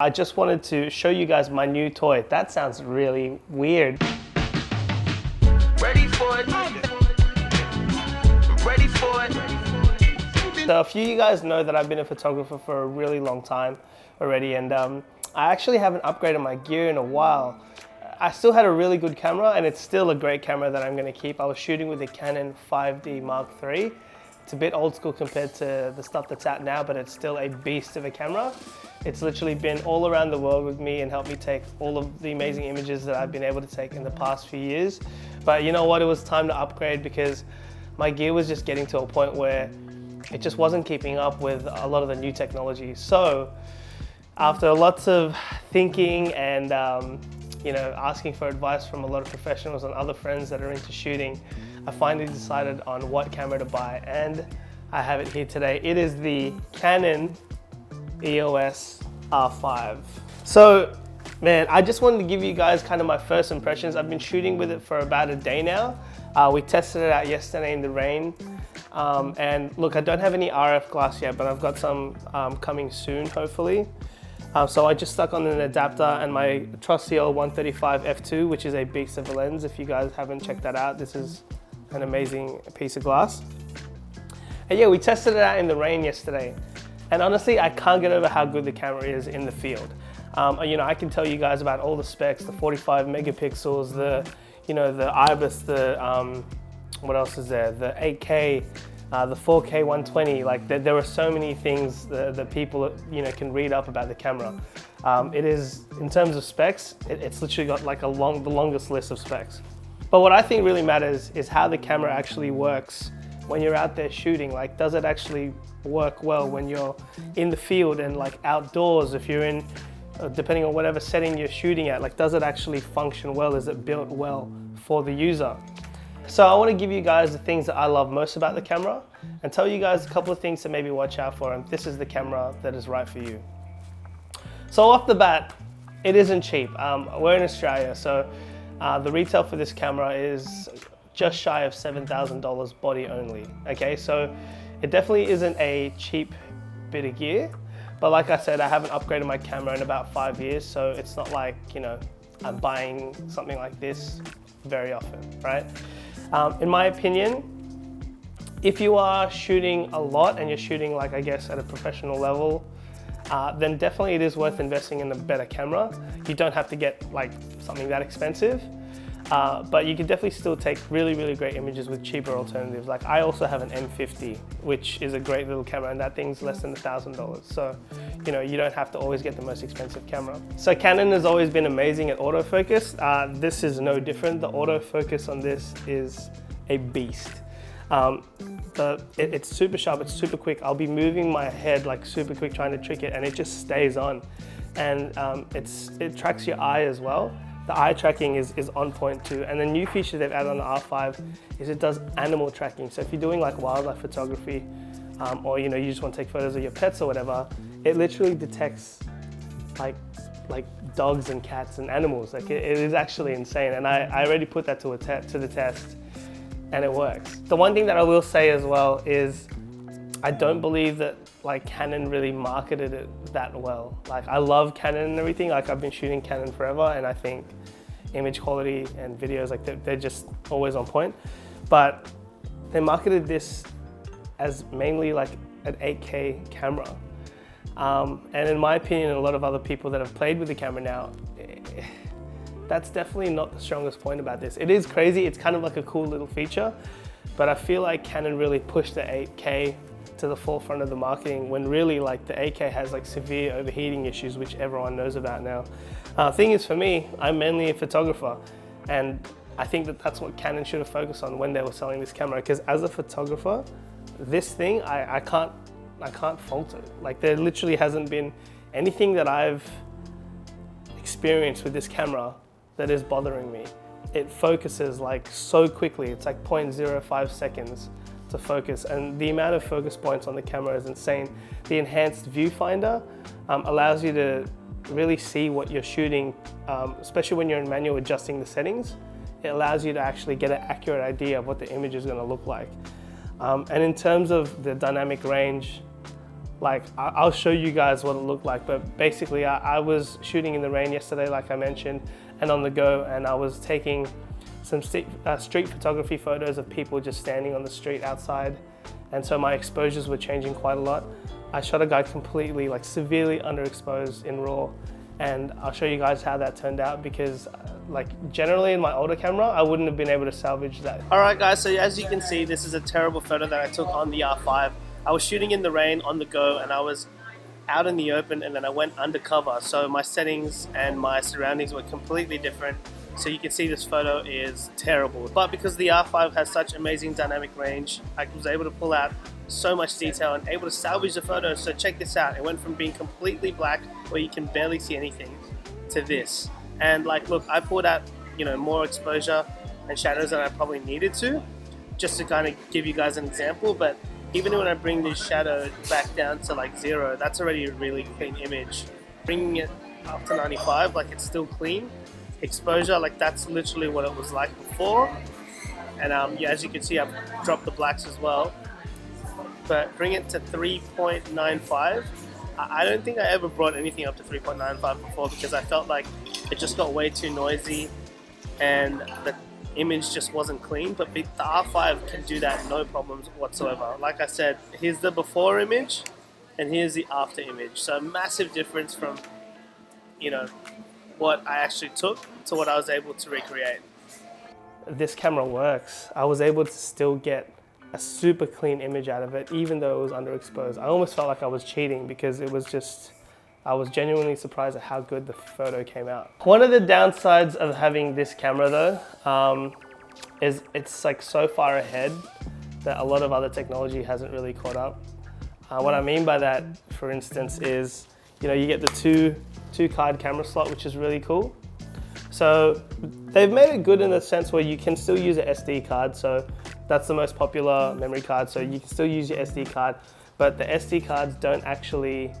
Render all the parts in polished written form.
I just wanted to show you guys my new toy. That sounds really weird. Ready for it. Ready for it. So a few of you guys know that I've been a photographer for a really long time already, and I actually haven't upgraded my gear in a while. I still had a really good camera, and it's still a great camera that I'm going to keep. I was shooting with the Canon 5D Mark III. It's a bit old school compared to the stuff that's out now, but it's still a beast of a camera. It's literally been all around the world with me and helped me take all of the amazing images that I've been able to take in the past few years. But you know what, it was time to upgrade because my gear was just getting to a point where it just wasn't keeping up with a lot of the new technology. So after lots of thinking and asking for advice from a lot of professionals and other friends that are into shooting, I finally decided on what camera to buy, and I have it here today. It is the Canon EOS R5. So, man, I just wanted to give you guys kind of my first impressions. I've been shooting with it for about a day now. We tested it out yesterday in the rain. And look, I don't have any RF glass yet, but I've got some coming soon, hopefully. So I just stuck on an adapter and my trusty old 135 f2, which is a beast of a lens. If you guys haven't checked that out, this is an amazing piece of glass. And yeah, we tested it out in the rain yesterday. And honestly, I can't get over how good the camera is in the field. I can tell you guys about all the specs, the 45 megapixels, the IBIS, what else is there? The 8K, the 4K 120. Like there are so many things that people can read up about the camera. It is, in terms of specs, it's literally got like the longest list of specs. But what I think really matters is how the camera actually works when you're out there shooting. Like, does it actually work well when you're in the field and like outdoors? If you're in, depending on whatever setting you're shooting at, like, does it actually function well? Is it built well for the user? So I want to give you guys the things that I love most about the camera and tell you guys a couple of things to maybe watch out for, and this is the camera that is right for you. So off the bat, it isn't cheap. We're in Australia, so the retail for this camera is just shy of $7,000 body only. Okay, so it definitely isn't a cheap bit of gear, but like I said, I haven't upgraded my camera in about 5 years, so it's not like, I'm buying something like this very often, right? In my opinion, if you are shooting a lot and you're shooting, like, I guess at a professional level, then definitely it is worth investing in a better camera. You don't have to get like something that expensive, but you can definitely still take really, really great images with cheaper alternatives. Like, I also have an M50, which is a great little camera, and that thing's less than $1,000. So, you don't have to always get the most expensive camera. So Canon has always been amazing at autofocus. This is no different. The autofocus on this is a beast. It's super sharp, it's super quick. I'll be moving my head like super quick trying to trick it, and it just stays on. And it tracks your eye as well. The eye tracking is on point too. And the new feature they've added on the R5 is it does animal tracking. So if you're doing like wildlife photography, or you just want to take photos of your pets or whatever, it literally detects like dogs and cats and animals. Like it is actually insane. And I already put that to the test, and it works. The one thing that I will say as well is I don't believe that like Canon really marketed it that well. Like, I love Canon and everything. Like, I've been shooting Canon forever, and I think image quality and videos, like they're just always on point. But they marketed this as mainly like an 8K camera. And in my opinion, and a lot of other people that have played with the camera now, that's definitely not the strongest point about this. It is crazy, it's kind of like a cool little feature, but I feel like Canon really pushed the 8K to the forefront of the marketing, when really like the 8K has like severe overheating issues, which everyone knows about now. Thing is, for me, I'm mainly a photographer, and I think that that's what Canon should have focused on when they were selling this camera, because as a photographer, this thing, I can't fault it. Like, there literally hasn't been anything that I've experienced with this camera that is bothering me. It focuses like so quickly. It's like 0.05 seconds to focus, and the amount of focus points on the camera is insane. The enhanced viewfinder allows you to really see what you're shooting, especially when you're in manual adjusting the settings. It allows you to actually get an accurate idea of what the image is going to look like. And in terms of the dynamic range, like I'll show you guys what it looked like, but basically I was shooting in the rain yesterday, like I mentioned, and on the go, and I was taking some street photography photos of people just standing on the street outside, and so my exposures were changing quite a lot. I shot a guy completely, like severely underexposed in RAW, and I'll show you guys how that turned out, because like generally in my older camera, I wouldn't have been able to salvage that. All right guys, so as you can see, this is a terrible photo that I took on the R5. I was shooting in the rain on the go, and I was out in the open, and then I went undercover. So my settings and my surroundings were completely different. So you can see this photo is terrible. But because the R5 has such amazing dynamic range, I was able to pull out so much detail and able to salvage the photo. So check this out. It went from being completely black, where you can barely see anything, to this. And like, look, I pulled out, you know, more exposure and shadows than I probably needed to, just to kind of give you guys an example. But even when I bring this shadow back down to like 0, that's already a really clean image. Bringing it up to 95, like it's still clean. Exposure, like that's literally what it was like before. And yeah, as you can see, I've dropped the blacks as well. But bring it to 3.95. I don't think I ever brought anything up to 3.95 before, because I felt like it just got way too noisy and the image just wasn't clean. But the R5 can do that no problems whatsoever. Like I said, here's the before image and here's the after image. So massive difference from, you know, what I actually took to what I was able to recreate. This camera works. I was able to still get a super clean image out of it, even though it was underexposed. I almost felt like I was cheating, because it was just, I was genuinely surprised at how good the photo came out. One of the downsides of having this camera though, is it's like so far ahead that a lot of other technology hasn't really caught up. What I mean by that, for instance, is, you know, you get the two card camera slot, which is really cool. So they've made it good in the sense where you can still use an SD card. So that's the most popular memory card. So you can still use your SD card, but the SD cards don't actually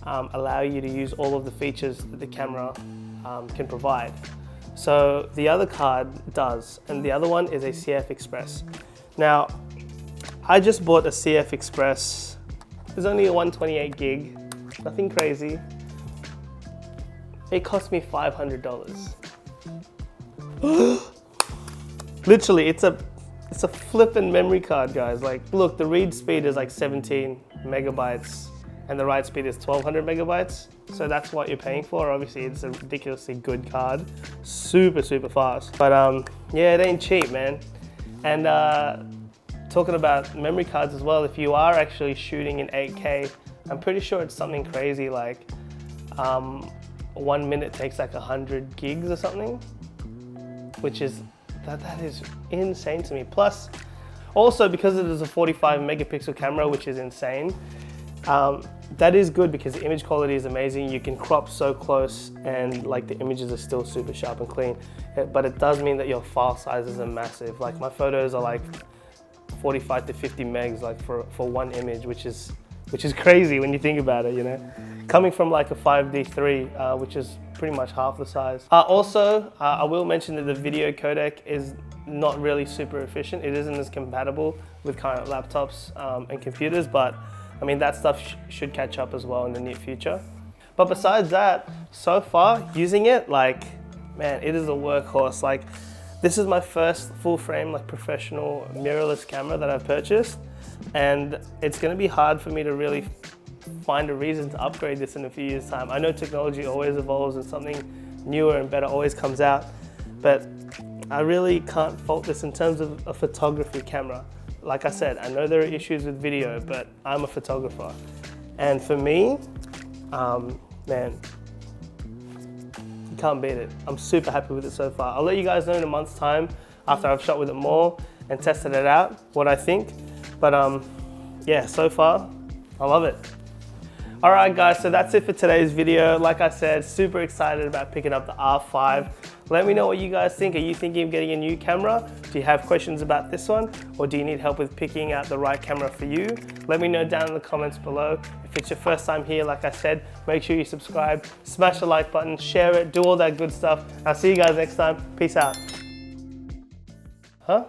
allow you to use all of the features that the camera can provide. So the other card does, and the other one is a CF Express. Now, I just bought a CF Express. There's only a 128 gig, nothing crazy. It cost me $500. Literally, it's a flippin' memory card, guys. Like, look, the read speed is like 17 megabytes and the write speed is 1200 megabytes. So that's what you're paying for. Obviously, it's a ridiculously good card. Super, super fast. But yeah, it ain't cheap, man. And talking about memory cards as well, if you are actually shooting in 8K, I'm pretty sure it's something crazy like 1 minute takes like 100 gigs or something, which is, that is insane to me. Plus, also because it is a 45 megapixel camera, which is insane, that is good because the image quality is amazing. You can crop so close and like the images are still super sharp and clean, but it does mean that your file sizes are massive. Like my photos are like 45 to 50 megs like for one image, which is crazy when you think about it, you know? Coming from like a 5D3, which is pretty much half the size. Also, I will mention that the video codec is not really super efficient. It isn't as compatible with current laptops and computers, but I mean, that stuff should catch up as well in the near future. But besides that, so far, using it, like, man, it is a workhorse. Like, this is my first full frame, like professional mirrorless camera that I've purchased. And it's gonna be hard for me to really find a reason to upgrade this in a few years' time. I know technology always evolves and something newer and better always comes out, but I really can't fault this in terms of a photography camera. Like I said, I know there are issues with video, but I'm a photographer. And for me, man, you can't beat it. I'm super happy with it so far. I'll let you guys know in a month's time after I've shot with it more and tested it out, what I think. But yeah, so far, I love it. All right guys, so that's it for today's video. Like I said, super excited about picking up the R5. Let me know what you guys think. Are you thinking of getting a new camera? Do you have questions about this one? Or do you need help with picking out the right camera for you? Let me know down in the comments below. If it's your first time here, like I said, make sure you subscribe, smash the like button, share it, do all that good stuff. I'll see you guys next time. Peace out. Huh?